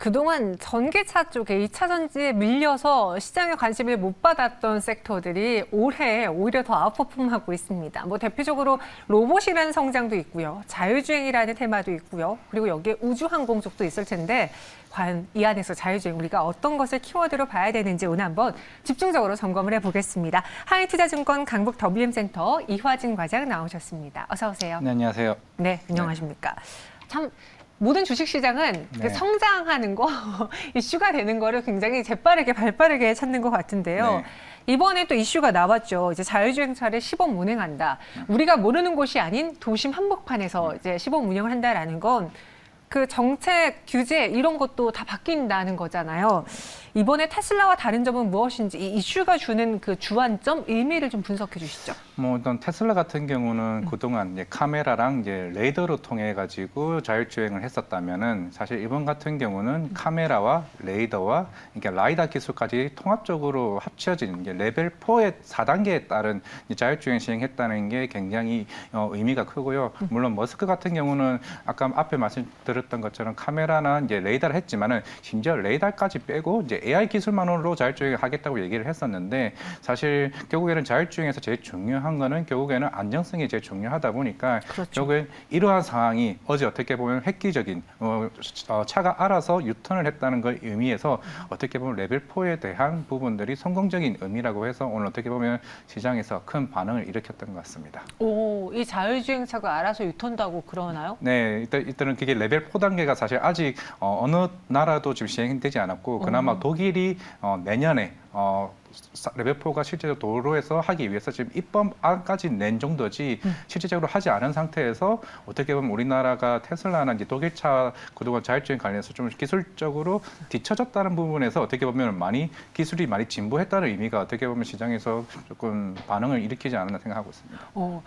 그동안 전기차 쪽에 2차 전지에 밀려서 시장에 관심을 못 받았던 섹터들이 올해 오히려 더 아웃퍼폼하고 있습니다. 뭐 대표적으로 로봇이라는 성장도 있고요. 자율주행이라는 테마도 있고요. 그리고 여기에 우주항공 쪽도 있을 텐데 과연 이 안에서 자율주행 우리가 어떤 것을 키워드로 봐야 되는지 오늘 한번 집중적으로 점검을 해보겠습니다. 하이투자증권 강북 WM센터 이화진 과장 나오셨습니다. 어서 오세요. 네, 안녕하세요. 네, 안녕하십니까. 참 모든 주식시장은 그 네. 성장하는 거, 이슈가 되는 거를 굉장히 재빠르게 발빠르게 찾는 것 같은데요. 네. 이번에 또 이슈가 나왔죠. 이제 자율주행차를 시범 운행한다. 우리가 모르는 곳이 아닌 도심 한복판에서 이제 시범 운영을 한다라는 건 그 정책, 규제 이런 것도 다 바뀐다는 거잖아요. 이번에 테슬라와 다른 점은 무엇인지 이 이슈가 주는 그 주안점, 의미를 좀 분석해 주시죠. 뭐 일단 테슬라 같은 경우는 그동안 이제 카메라랑 이제 레이더로 통해 가지고 자율주행을 했었다면은 사실 이번 같은 경우는 카메라와 레이더와 이게 라이다 기술까지 통합적으로 합쳐진 이제 레벨 4의 4단계에 따른 이제 자율주행 시행했다는 게 굉장히 의미가 크고요. 물론 머스크 같은 경우는 아까 앞에 말씀드렸던 것처럼 카메라나 이제 레이더를 했지만은 심지어 레이더까지 빼고 이제 AI 기술만으로 자율주행을 하겠다고 얘기를 했었는데 사실 결국에는 자율주행에서 제일 중요한 거는 결국에는 안정성이 제일 중요하다 보니까 그렇죠. 결국엔 이러한 상황이 어제 어떻게 보면 획기적인 차가 알아서 유턴을 했다는 걸 의미해서 어떻게 보면 레벨 4에 대한 부분들이 성공적인 의미라고 해서 오늘 어떻게 보면 시장에서 큰 반응을 일으켰던 것 같습니다. 오, 이 자율주행차가 알아서 유턴다고 그러나요? 네, 일단은 그게 레벨 4 단계가 사실 아직 어느 나라도 지금 시행되지 않았고 그나마 독일이 내년에 레벨 4가 실제로 도로에서 하기 위해서 지금 입법안까지 낸 정도지 실질적으로 하지 않은 상태에서 어떻게 보면 우리나라가 테슬라나 이제 독일차 그동안 자율주행 관련해서 좀 기술적으로 뒤처졌다는 부분에서 어떻게 보면 기술이 많이 진보했다는 의미가 어떻게 보면 시장에서 조금 반응을 일으키지 않았나 생각하고 있습니다.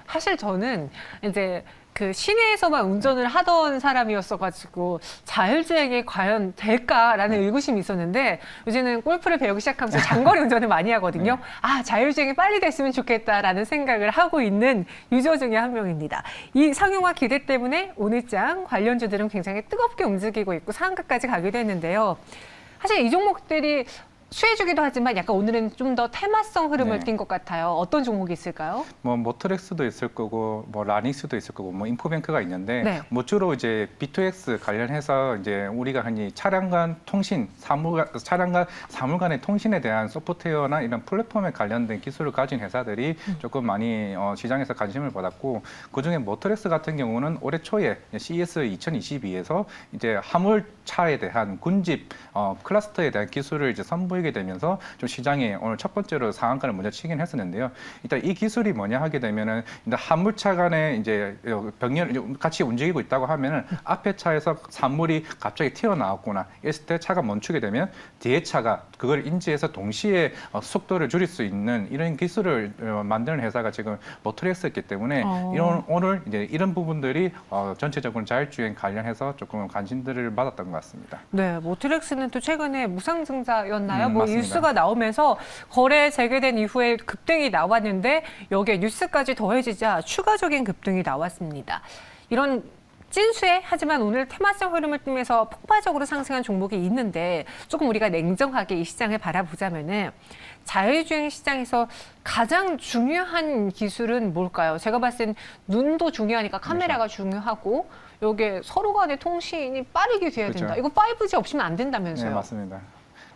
사실 저는 이제 그 시내에서만 운전을 하던 사람이었어가지고 자율주행이 과연 될까라는 의구심이 있었는데 요즘은 골프를 배우기 시작하면서 장거리 운전을 많이 하거든요. 아, 자율주행이 빨리 됐으면 좋겠다라는 생각을 하고 있는 유저 중에 한 명입니다. 이 상용화 기대 때문에 오늘장 관련주들은 굉장히 뜨겁게 움직이고 있고 상한가까지 가기도 했는데요. 사실 이 종목들이 수혜주기도 하지만 약간 오늘은 좀 더 테마성 흐름을 띈 것 같아요. 어떤 종목이 있을까요? 뭐 모터렉스도 있을 거고 뭐 라닉스도 있을 거고 뭐 인포뱅크가 있는데 네. 뭐 주로 이제 B2X 관련해서 이제 우리가 흔히 차량 간 통신, 차량과 사물 간의 통신에 대한 소프트웨어나 이런 플랫폼에 관련된 기술을 가진 회사들이 조금 많이 시장에서 관심을 받았고 그중에 모터렉스 같은 경우는 올해 초에 CES 2022에서 이제 화물차에 대한 군집 클러스터에 대한 기술을 이제 선보이게 되면서 좀 시장에 오늘 첫 번째로 상한가를 먼저 치긴 했었는데요. 일단 이 기술이 뭐냐 하게 되면은 화물차 간에 이제 병렬 같이 움직이고 있다고 하면은 앞에 차에서 산물이 갑자기 튀어나왔거나 이랬을 때 차가 멈추게 되면 뒤에 차가 그걸 인지해서 동시에 속도를 줄일 수 있는 이런 기술을 만드는 회사가 지금 모터렉스였기 때문에 오늘 이제 이런 부분들이 전체적으로 자율주행 관련해서 조금 관심들을 받았던 것 같습니다. 네, 모트렉스는 또 최근에 무상증자였나요? 뭐 맞습니다. 뉴스가 나오면서 거래 재개된 이후에 급등이 나왔는데 여기에 뉴스까지 더해지자 추가적인 급등이 나왔습니다. 이런 찐수에 하지만 오늘 테마성 흐름을 띠면서 폭발적으로 상승한 종목이 있는데 조금 우리가 냉정하게 이 시장을 바라보자면은 자율주행 시장에서 가장 중요한 기술은 뭘까요? 제가 봤을 땐 눈도 중요하니까 카메라가 중요하고 여기에 서로 간의 통신이 빠르게 돼야 된다. 그렇죠. 이거 5G 없이면 안 된다면서요? 네, 맞습니다.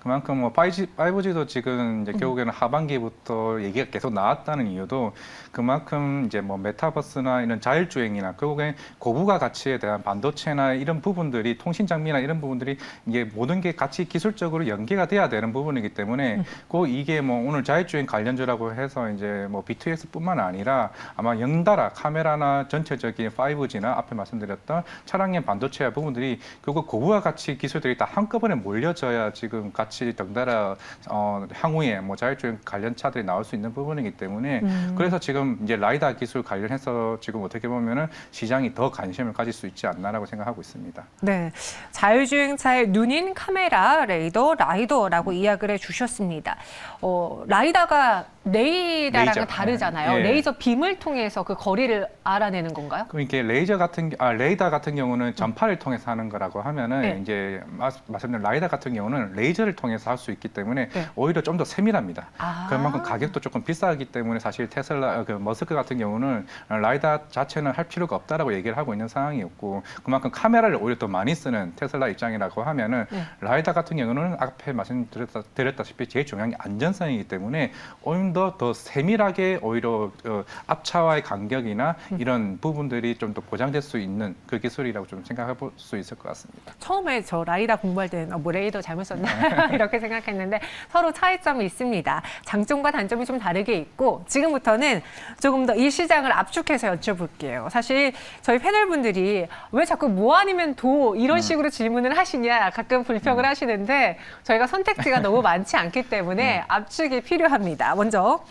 그만큼 뭐 5G도 지금 이제 결국에는 하반기부터 얘기가 계속 나왔다는 이유도 그만큼 이제 뭐 메타버스나 이런 자율주행이나 결국엔 고부가 가치에 대한 반도체나 이런 부분들이 통신 장비나 이런 부분들이 이게 모든 게 같이 기술적으로 연계가 돼야 되는 부분이기 때문에 이게 뭐 오늘 자율주행 관련주라고 해서 이제 뭐 B2X뿐만 아니라 아마 연달아 카메라나 전체적인 5G나 앞에 말씀드렸던 차량용 반도체 부분들이 결국 고부가 가치 기술들이 다 한꺼번에 몰려져야 지금 가치 같이 덩달아 향후에 뭐 자율주행 관련 차들이 나올 수 있는 부분이기 때문에 그래서 지금 이제 라이다 기술 관련해서 지금 어떻게 보면은 시장이 더 관심을 가질 수 있지 않나라고 생각하고 있습니다. 네, 자율주행차의 눈인 카메라, 레이더, 라이더라고 이야기를 해주셨습니다. 라이다가 레이더랑은 레이저. 다르잖아요. 예. 레이저 빔을 통해서 그 거리를 알아내는 건가요? 그러니까 레이더 같은 경우는 전파를 통해서 하는 거라고 하면은 네. 이제 말씀드린 라이다 같은 경우는 레이저를 통해서 할 수 있기 때문에 네. 오히려 좀 더 세밀합니다. 아. 그만큼 가격도 조금 비싸기 때문에 사실 테슬라 머스크 같은 경우는 라이다 자체는 할 필요가 없다라고 얘기를 하고 있는 상황이었고 그만큼 카메라를 오히려 더 많이 쓰는 테슬라 입장이라고 하면은 네. 라이다 같은 경우는 앞에 말씀드렸다시피 제일 중요한 게 안전성이기 때문에 오히려 더 세밀하게 오히려 앞차와의 간격이나 이런 부분들이 좀 더 보장될 수 있는 그 기술이라고 좀 생각해 볼 수 있을 것 같습니다. 처음에 저 라이다 공부할 때는 뭐 레이더 잘못 썼나 이렇게 생각했는데 서로 차이점이 있습니다. 장점과 단점이 좀 다르게 있고 지금부터는 조금 더 이 시장을 압축해서 여쭤볼게요. 사실 저희 패널분들이 왜 자꾸 뭐 아니면 도 이런 식으로 질문을 하시냐 가끔 불평을 하시는데 저희가 선택지가 너무 많지 않기 때문에 압축이 필요합니다. 먼저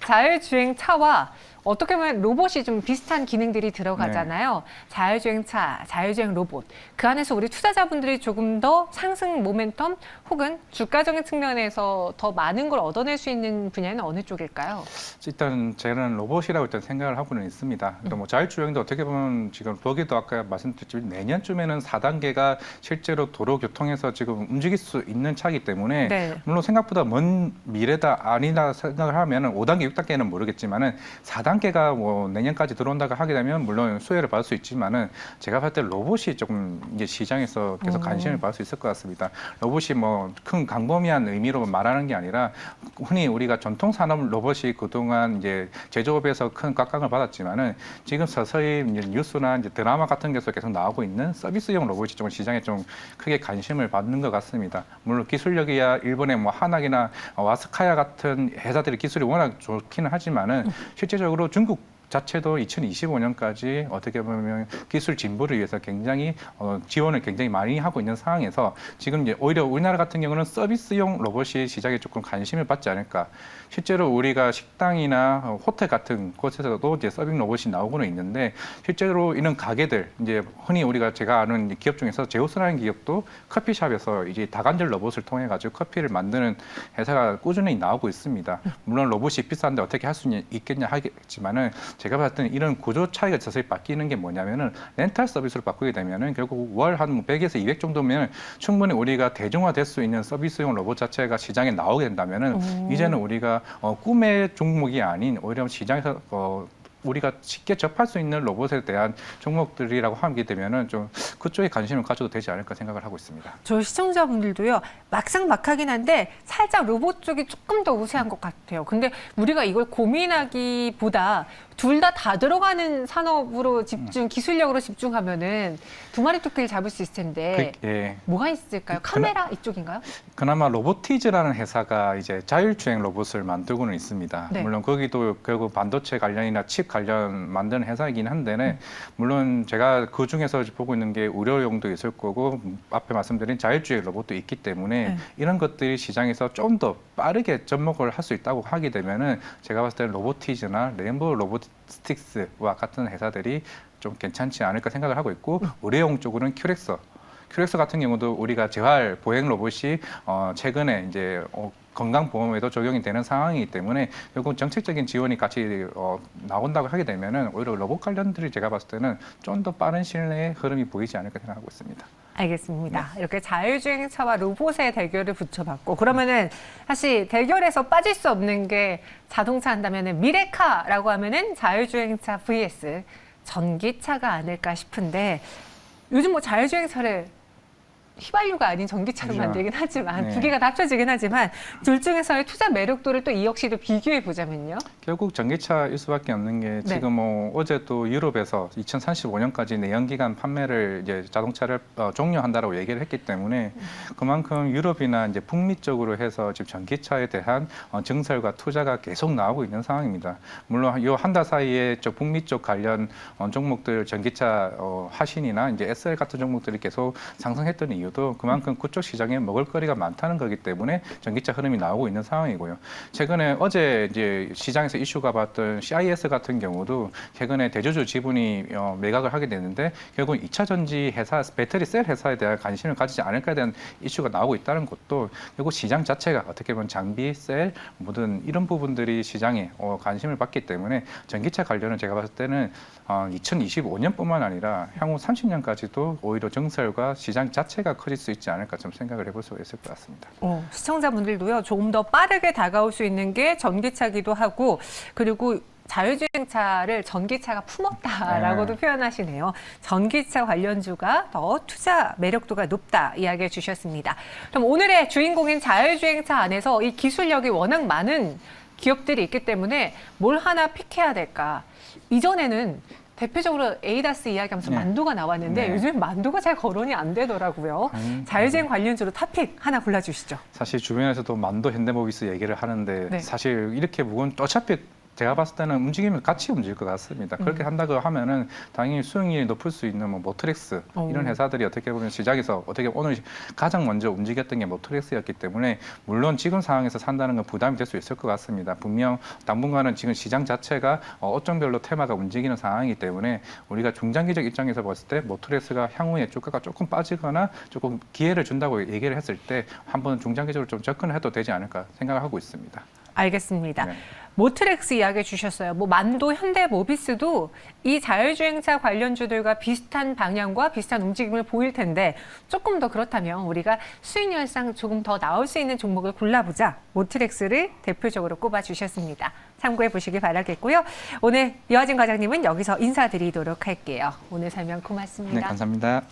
자율주행 차와 어떻게 보면 로봇이 좀 비슷한 기능들이 들어가잖아요. 자율주행차, 자율주행 로봇. 그 안에서 우리 투자자분들이 조금 더 상승 모멘텀 혹은 주가적인 측면에서 더 많은 걸 얻어낼 수 있는 분야는 어느 쪽일까요? 일단 저는 로봇이라고 일단 생각을 하고는 있습니다. 또 뭐 자율주행도 어떻게 보면 지금 거기도 아까 말씀드렸지만 내년쯤에는 4단계가 실제로 도로 교통에서 지금 움직일 수 있는 차이기 때문에 네. 물론 생각보다 먼 미래다 아니다 생각을 하면은 5단계, 6단계는 모르겠지만은 4단계가 뭐 내년까지 들어온다고 하게 되면 물론 수혜를 받을 수 있지만은 제가 봤을 때 로봇이 조금 이제 시장에서 계속 관심을 받을 수 있을 것 같습니다. 로봇이 뭐 큰 광범위한 의미로 말하는 게 아니라 흔히 우리가 전통 산업 로봇이 그동안 이제 제조업에서 큰 각광을 받았지만은 지금 서서히 이제 뉴스나 이제 드라마 같은 데서 계속 나오고 있는 서비스용 로봇이 좀 시장에 좀 크게 관심을 받는 것 같습니다. 물론 기술력이야 일본의 뭐 하나기나 와스카야 같은 회사들의 기술이 워낙 좋기는 하지만은 실제적으로 중국 자체도 2025년까지 어떻게 보면 기술 진보를 위해서 굉장히 지원을 굉장히 많이 하고 있는 상황에서 지금 이제 오히려 우리나라 같은 경우는 서비스용 로봇이 시장에 조금 관심을 받지 않을까. 실제로 우리가 식당이나 호텔 같은 곳에서도 이제 서빙 로봇이 나오고는 있는데 실제로 이런 가게들 이제 흔히 우리가 제가 아는 기업 중에서 제우스라는 기업도 커피숍에서 이제 다관절 로봇을 통해 가지고 커피를 만드는 회사가 꾸준히 나오고 있습니다. 물론 로봇이 비싼데 어떻게 할 수 있겠냐 하겠지만은 제가 봤을 때는 이런 구조 차이가 서서히 바뀌는 게 뭐냐면은 렌탈 서비스로 바꾸게 되면은 결국 월 한 100에서 200 정도면 충분히 우리가 대중화될 수 있는 서비스용 로봇 자체가 시장에 나오게 된다면은 이제는 우리가 꿈의 종목이 아닌 오히려 시장에서 우리가 쉽게 접할 수 있는 로봇에 대한 종목들이라고 하게 되면은 좀 그쪽에 관심을 가져도 되지 않을까 생각을 하고 있습니다. 저희 시청자분들도요, 막상막하긴 한데 살짝 로봇 쪽이 조금 더 우세한 것 같아요. 근데 우리가 이걸 고민하기보다 둘 다 들어가는 산업으로 기술력으로 집중하면은 두 마리 토끼를 잡을 수 있을 텐데 예. 뭐가 있을까요? 카메라 이쪽인가요? 그나마 로보티즈라는 회사가 이제 자율주행 로봇을 만들고는 있습니다. 네. 물론 거기도 결국 반도체 관련이나 칩 관련 만드는 회사이긴 한데 물론 제가 그 중에서 보고 있는 게 의료용도 있을 거고 앞에 말씀드린 자율주행 로봇도 있기 때문에 이런 것들이 시장에서 좀 더 빠르게 접목을 할 수 있다고 하게 되면은 제가 봤을 때는 로보티즈나 레인보우 로보틱스와 같은 회사들이 좀 괜찮지 않을까 생각을 하고 있고 의료용 쪽으로는 큐렉스 같은 경우도 우리가 재활 보행 로봇이 최근에 이제 건강보험에도 적용이 되는 상황이기 때문에 결국 정책적인 지원이 같이 나온다고 하게 되면은 오히려 로봇 관련들이 제가 봤을 때는 좀 더 빠른 시일 내에 흐름이 보이지 않을까 생각하고 있습니다. 알겠습니다. 이렇게 자율주행차와 로봇의 대결을 붙여봤고 그러면은 사실 대결에서 빠질 수 없는 게 자동차 한다면은 미래카라고 하면은 자율주행차 vs 전기차가 아닐까 싶은데 요즘 뭐 자율주행차를 휘발유가 아닌 전기차로 그렇죠. 만들긴 하지만 네. 두 개가 다 합쳐지긴 하지만 둘 중에서의 투자 매력도를 또 이 역시도 비교해 보자면요. 결국 전기차일 수밖에 없는 게 지금 뭐 어제도 유럽에서 2035년까지 내연기관 판매를 이제 자동차를 종료한다라고 얘기를 했기 때문에 그만큼 유럽이나 이제 북미 쪽으로 해서 지금 전기차에 대한 증설과 투자가 계속 나오고 있는 상황입니다. 물론 요 한 달 사이에 저 북미 쪽 관련 종목들 전기차 화신이나 이제 SL 같은 종목들이 계속 상승했던 이유 이유도 그만큼 그쪽 시장에 먹을거리가 많다는 거기 때문에 전기차 흐름이 나오고 있는 상황이고요. 최근에 어제 이제 시장에서 이슈가 봤던 CIS 같은 경우도 최근에 대주주 지분이 매각을 하게 됐는데 결국 2차 전지 회사, 배터리 셀 회사에 대한 관심을 가지지 않을까에 대한 이슈가 나오고 있다는 것도 결국 시장 자체가 어떻게 보면 장비, 셀, 모든 이런 부분들이 시장에 관심을 받기 때문에 전기차 관련은 제가 봤을 때는 2025년뿐만 아니라 향후 30년까지도 오히려 증설과 시장 자체가 커질 수 있지 않을까 좀 생각을 해볼 수가 있을 것 같습니다. 시청자분들도요, 조금 더 빠르게 다가올 수 있는 게 전기차기도 하고, 그리고 자율주행차를 전기차가 품었다라고도 표현하시네요. 전기차 관련주가 더 투자 매력도가 높다 이야기해 주셨습니다. 그럼 오늘의 주인공인 자율주행차 안에서 이 기술력이 워낙 많은 기업들이 있기 때문에 뭘 하나 픽해야 될까? 이전에는 대표적으로 에이다스 이야기하면서 만두가 나왔는데 요즘 만두가 잘 거론이 안 되더라고요. 자율주행 관련주로 탑픽 하나 골라주시죠. 사실 주변에서도 만도 현대모비스 얘기를 하는데 사실 이렇게 무거운 어차피 제가 봤을 때는 움직이면 같이 움직일 것 같습니다. 그렇게 한다고 하면은 당연히 수익률이 높을 수 있는 뭐 모트렉스 이런 회사들이 어떻게 보면 시장에서 어떻게 오늘 가장 먼저 움직였던 게 모트렉스였기 때문에 물론 지금 상황에서 산다는 건 부담이 될 수 있을 것 같습니다. 분명 당분간은 지금 시장 자체가 업종별로 테마가 움직이는 상황이기 때문에 우리가 중장기적 입장에서 봤을 때 모트렉스가 향후에 주가가 조금 빠지거나 조금 기회를 준다고 얘기를 했을 때 한번 중장기적으로 좀 접근을 해도 되지 않을까 생각을 하고 있습니다. 알겠습니다. 모트렉스 이야기해 주셨어요. 뭐 만도, 현대모비스도 이 자율주행차 관련주들과 비슷한 방향과 비슷한 움직임을 보일 텐데 조금 더 그렇다면 우리가 수익률상 조금 더 나올 수 있는 종목을 골라보자. 모트렉스를 대표적으로 꼽아주셨습니다. 참고해 보시기 바라겠고요. 오늘 이화진 과장님은 여기서 인사드리도록 할게요. 오늘 설명 고맙습니다. 네, 감사합니다.